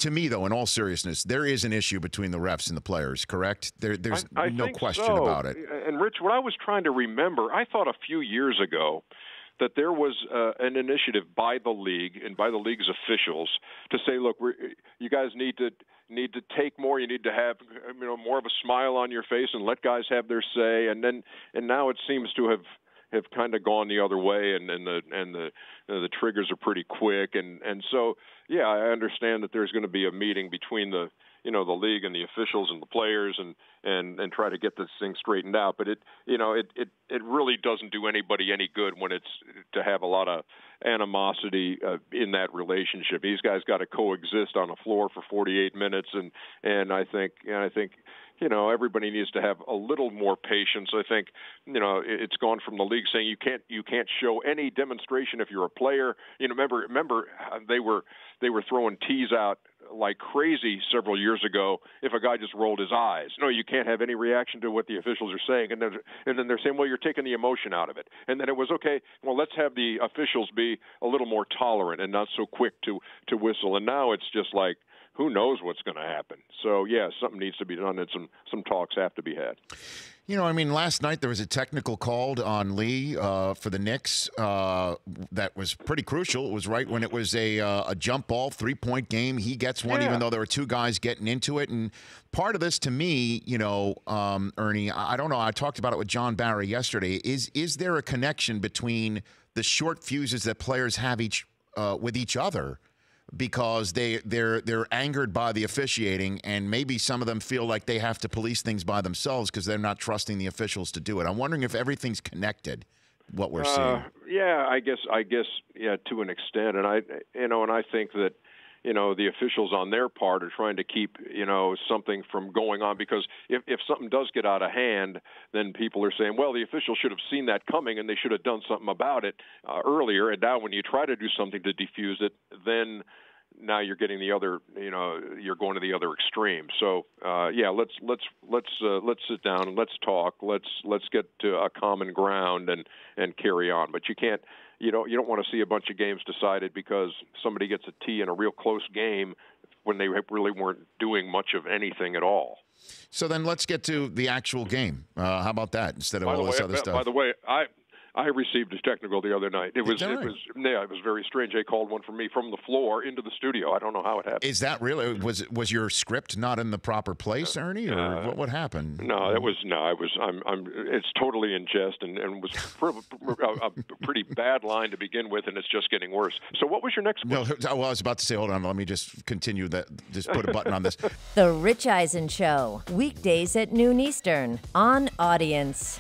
to me, though, in all seriousness, there is an issue between the refs and the players, correct? There's no question about it. And, Rich, what I was trying to remember, I thought a few years ago that there was an initiative by the league and by the league's officials to say, look, you guys need to take more. You need to have more of a smile on your face and let guys have their say. And now it seems to have kind of gone the other way, and the triggers are pretty quick. And so, yeah, I understand that there's going to be a meeting between the league and the officials and the players and try to get this thing straightened out. But it really doesn't do anybody any good when it's to have a lot of animosity in that relationship. These guys got to coexist on a floor for 48 minutes, and I think everybody needs to have a little more patience. I think, it's gone from the league saying you can't show any demonstration if you're a player. Remember they were throwing tees out like crazy several years ago if a guy just rolled his eyes. No, you can't have any reaction to what the officials are saying. And then they're saying, well, you're taking the emotion out of it. And then it was, okay, well, let's have the officials be a little more tolerant and not so quick to whistle. And now it's just like, who knows what's going to happen? So, yeah, something needs to be done, and some talks have to be had. Last night there was a technical called on Lee for the Knicks that was pretty crucial. It was right when it was a jump ball, 3-point game. He gets one, even though there were two guys getting into it. And part of this, to me, Ernie, I don't know. I talked about it with John Barry yesterday. Is there a connection between the short fuses that players have with each other? Because they're angered by the officiating, and maybe some of them feel like they have to police things by themselves because they're not trusting the officials to do it. I'm wondering if everything's connected, what we're seeing. Yeah, I guess, yeah, to an extent, and I think that the officials on their part are trying to keep something from going on, because if something does get out of hand, then people are saying, well, the officials should have seen that coming and they should have done something about it earlier. And now when you try to do something to defuse it, then now you're getting the other, you're going to the other extreme. So yeah, let's sit down and let's talk. Let's get to a common ground and carry on. But you can't. You don't want to see a bunch of games decided because somebody gets a tee in a real close game when they really weren't doing much of anything at all. So then let's get to the actual game. How about that instead of all this other stuff? By the way, I received a technical the other night. It was very strange. They called one for me from the floor into the studio. I don't know how it happened. Is that really was your script not in the proper place, Ernie, or what happened? It's totally in jest and was a pretty bad line to begin with, and it's just getting worse. So what was your next question? No, well, I was about to say, hold on, let me just continue that. Just put a button on this. The Rich Eisen Show, weekdays at noon Eastern on Audience.